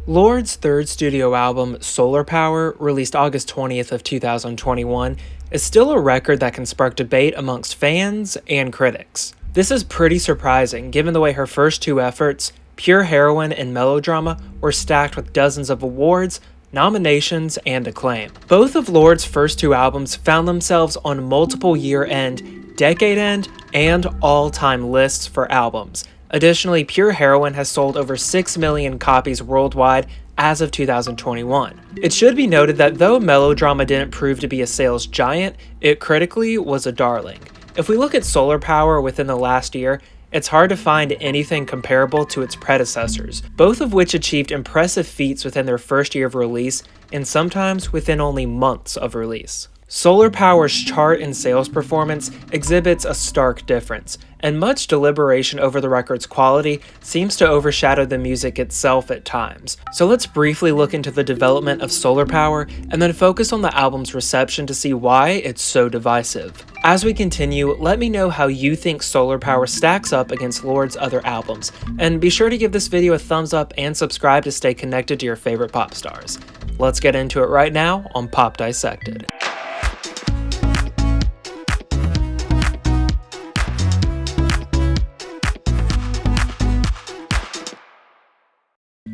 Lorde's third studio album, Solar Power, released August 20th of 2021, is still a record that can spark debate amongst fans and critics. This is pretty surprising given the way her first two efforts, Pure Heroine and Melodrama, were stacked with dozens of awards, nominations, and acclaim. Both of Lorde's first two albums found themselves on multiple year-end, decade-end, and all-time lists for albums. Additionally, Pure Heroine has sold over 6 million copies worldwide as of 2021. It should be noted that though Melodrama didn't prove to be a sales giant, it critically was a darling. If we look at Solar Power within the last year, it's hard to find anything comparable to its predecessors, both of which achieved impressive feats within their first year of release, and sometimes within only months of release. Solar Power's chart and sales performance exhibits a stark difference, and much deliberation over the record's quality seems to overshadow the music itself at times. So let's briefly look into the development of Solar Power, and then focus on the album's reception to see why it's so divisive. As we continue, let me know how you think Solar Power stacks up against Lorde's other albums, and be sure to give this video a thumbs up and subscribe to stay connected to your favorite pop stars. Let's get into it right now on Pop Dissected.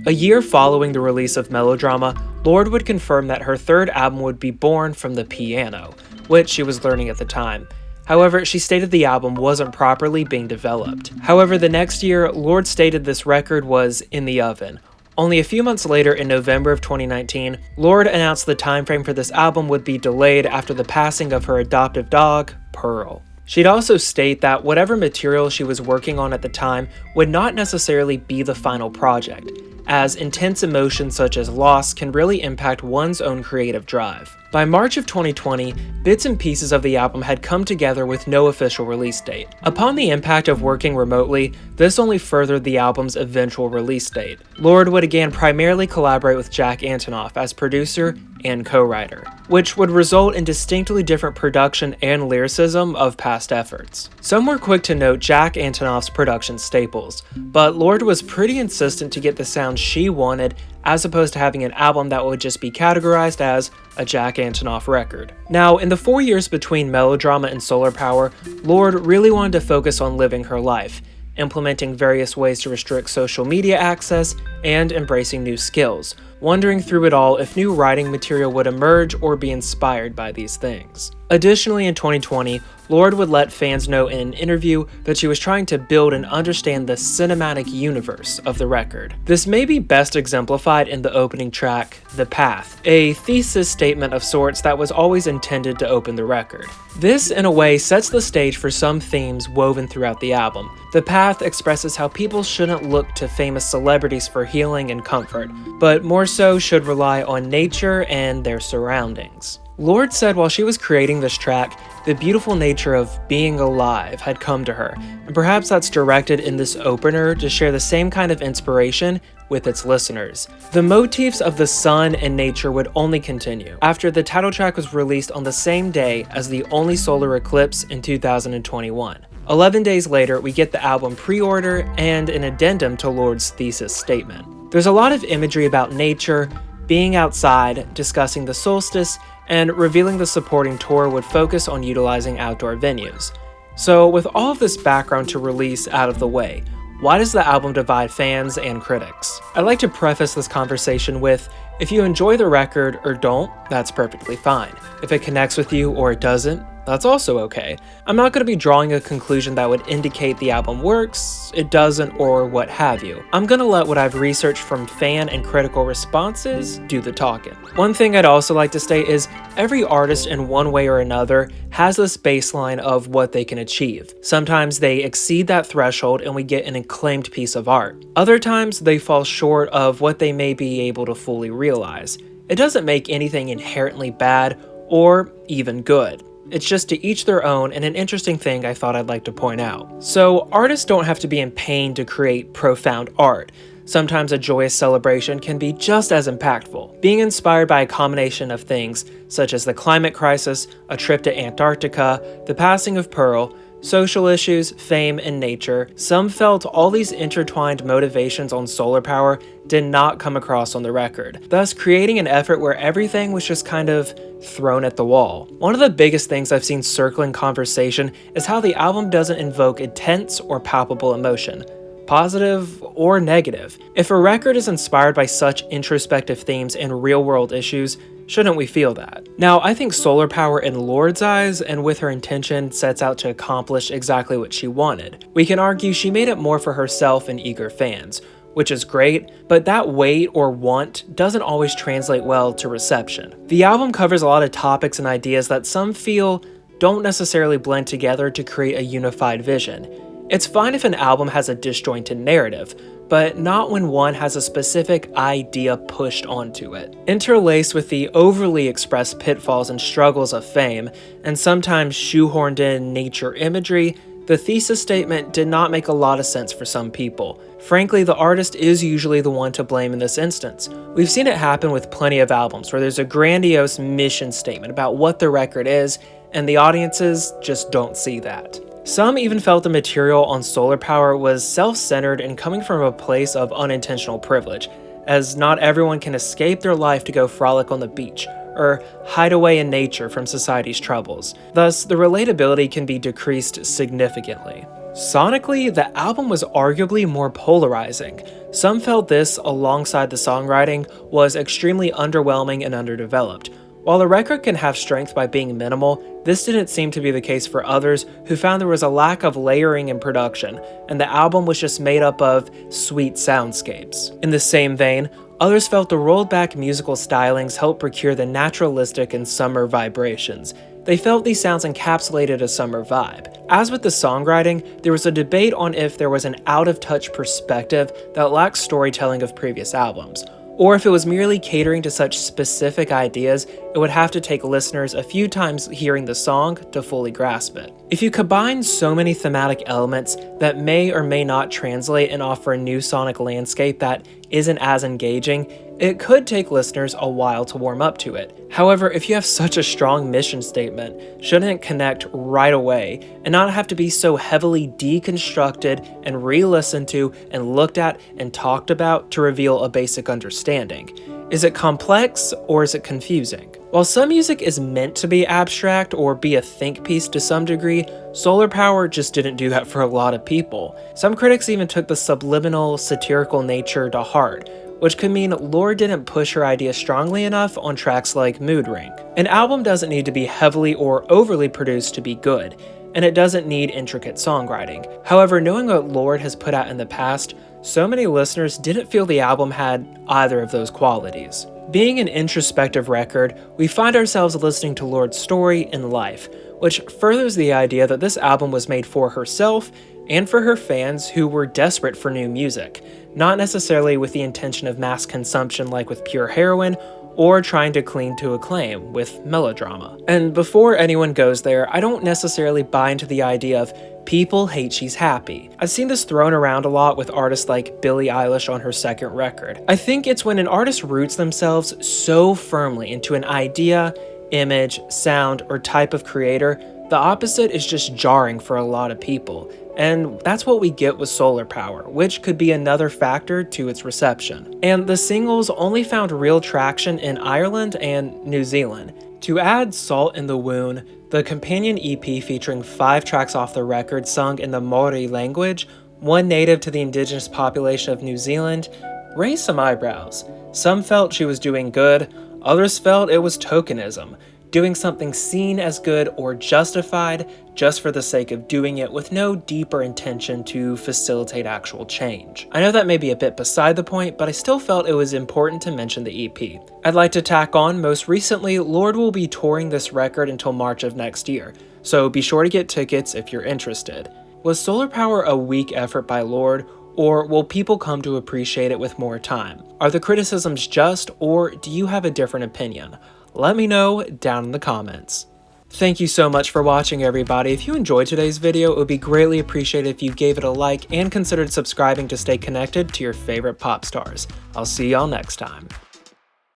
A year following the release of Melodrama, Lorde would confirm that her third album would be born from the piano, which she was learning at the time. However, she stated the album wasn't properly being developed. However, the next year, Lorde stated this record was in the oven. Only a few months later, in November of 2019, Lorde announced the timeframe for this album would be delayed after the passing of her adoptive dog, Pearl. She'd also state that whatever material she was working on at the time would not necessarily be the final project, as intense emotions such as loss can really impact one's own creative drive. By March of 2020, bits and pieces of the album had come together with no official release date. Upon the impact of working remotely, this only furthered the album's eventual release date. Lorde would again primarily collaborate with Jack Antonoff as producer and co-writer, which would result in distinctly different production and lyricism of past efforts. Some were quick to note Jack Antonoff's production staples, but Lorde was pretty insistent to get the sound she wanted as opposed to having an album that would just be categorized as a Jack Antonoff record. Now, in the 4 years between Melodrama and Solar Power, Lorde really wanted to focus on living her life, implementing various ways to restrict social media access, and embracing new skills, wondering through it all if new writing material would emerge or be inspired by these things. Additionally, in 2020, Lorde would let fans know in an interview that she was trying to build and understand the cinematic universe of the record. This may be best exemplified in the opening track, The Path, a thesis statement of sorts that was always intended to open the record. This, in a way, sets the stage for some themes woven throughout the album. The Path expresses how people shouldn't look to famous celebrities for healing and comfort, but more so should rely on nature and their surroundings. Lorde said while she was creating this track, the beautiful nature of being alive had come to her, and perhaps that's directed in this opener to share the same kind of inspiration with its listeners. The motifs of the sun and nature would only continue after the title track was released on the same day as the only solar eclipse in 2021. 11 days later, we get the album pre-order and an addendum to Lorde's thesis statement. There's a lot of imagery about nature, being outside, discussing the solstice, and revealing the supporting tour would focus on utilizing outdoor venues. So with all of this background to release out of the way, why does the album divide fans and critics? I'd like to preface this conversation with, if you enjoy the record or don't, that's perfectly fine. If it connects with you or it doesn't, that's also okay. I'm not going to be drawing a conclusion that would indicate the album works, it doesn't, or what have you. I'm going to let what I've researched from fan and critical responses do the talking. One thing I'd also like to state is every artist in one way or another has this baseline of what they can achieve. Sometimes they exceed that threshold and we get an acclaimed piece of art. Other times they fall short of what they may be able to fully realize. It doesn't make anything inherently bad or even good. It's just to each their own, and an interesting thing I thought I'd like to point out. So artists don't have to be in pain to create profound art. Sometimes a joyous celebration can be just as impactful. Being inspired by a combination of things, such as the climate crisis, a trip to Antarctica, the passing of Pearl, Social issues, fame, and nature. Some felt all these intertwined motivations on Solar Power did not come across on the record, thus creating an effort where everything was just kind of thrown at the wall. One of the biggest things I've seen circling conversation is how the album doesn't invoke intense or palpable emotion, positive or negative. If a record is inspired by such introspective themes and real-world issues, shouldn't we feel that? Now, I think Solar Power in Lorde's eyes and with her intention sets out to accomplish exactly what she wanted. We can argue she made it more for herself and eager fans, which is great, but that weight or want doesn't always translate well to reception. The album covers a lot of topics and ideas that some feel don't necessarily blend together to create a unified vision. It's fine if an album has a disjointed narrative, but not when one has a specific idea pushed onto it. Interlaced with the overly expressed pitfalls and struggles of fame, and sometimes shoehorned in nature imagery, the thesis statement did not make a lot of sense for some people. Frankly, the artist is usually the one to blame in this instance. We've seen it happen with plenty of albums where there's a grandiose mission statement about what the record is, and the audiences just don't see that. Some even felt the material on Solar Power was self-centered and coming from a place of unintentional privilege, as not everyone can escape their life to go frolic on the beach, or hide away in nature from society's troubles. Thus, the relatability can be decreased significantly. Sonically, the album was arguably more polarizing. Some felt this, alongside the songwriting, was extremely underwhelming and underdeveloped. While the record can have strength by being minimal, this didn't seem to be the case for others who found there was a lack of layering in production, and the album was just made up of sweet soundscapes. In the same vein, others felt the rolled back musical stylings helped procure the naturalistic and summer vibrations. They felt these sounds encapsulated a summer vibe. As with the songwriting, there was a debate on if there was an out-of-touch perspective that lacked storytelling of previous albums, or if it was merely catering to such specific ideas, it would have to take listeners a few times hearing the song to fully grasp it. If you combine so many thematic elements that may or may not translate and offer a new sonic landscape that isn't as engaging, it could take listeners a while to warm up to it. However, if you have such a strong mission statement, shouldn't it connect right away and not have to be so heavily deconstructed and re-listened to and looked at and talked about to reveal a basic understanding? Is it complex or is it confusing? While some music is meant to be abstract or be a think piece to some degree, Solar Power just didn't do that for a lot of people. Some critics even took the subliminal, satirical nature to heart, which could mean Lorde didn't push her idea strongly enough on tracks like Mood Ring. An album doesn't need to be heavily or overly produced to be good, and it doesn't need intricate songwriting. However, knowing what Lorde has put out in the past, so many listeners didn't feel the album had either of those qualities. Being an introspective record, we find ourselves listening to Lorde's story and life, which furthers the idea that this album was made for herself and for her fans who were desperate for new music, not necessarily with the intention of mass consumption like with pure Heroine, or trying to cling to acclaim with Melodrama. And before anyone goes there, I don't necessarily buy into the idea of people hate she's happy. I've seen this thrown around a lot with artists like Billie Eilish on her second record. I think it's when an artist roots themselves so firmly into an idea, image, sound, or type of creator, the opposite is just jarring for a lot of people. And that's what we get with Solar Power, which could be another factor to its reception. And the singles only found real traction in Ireland and New Zealand. To add salt in the wound, the companion EP featuring 5 tracks off the record sung in the Maori language, one native to the indigenous population of New Zealand, raised some eyebrows. Some felt she was doing good, others felt it was tokenism, doing something seen as good or justified just for the sake of doing it with no deeper intention to facilitate actual change. I know that may be a bit beside the point, but I still felt it was important to mention the EP. I'd like to tack on, most recently, Lorde will be touring this record until March of next year, so be sure to get tickets if you're interested. Was Solar Power a weak effort by Lorde, or will people come to appreciate it with more time? Are the criticisms just, or do you have a different opinion? Let me know down in the comments. Thank you so much for watching, everybody. If you enjoyed today's video, it would be greatly appreciated if you gave it a like and considered subscribing to stay connected to your favorite pop stars. I'll see y'all next time.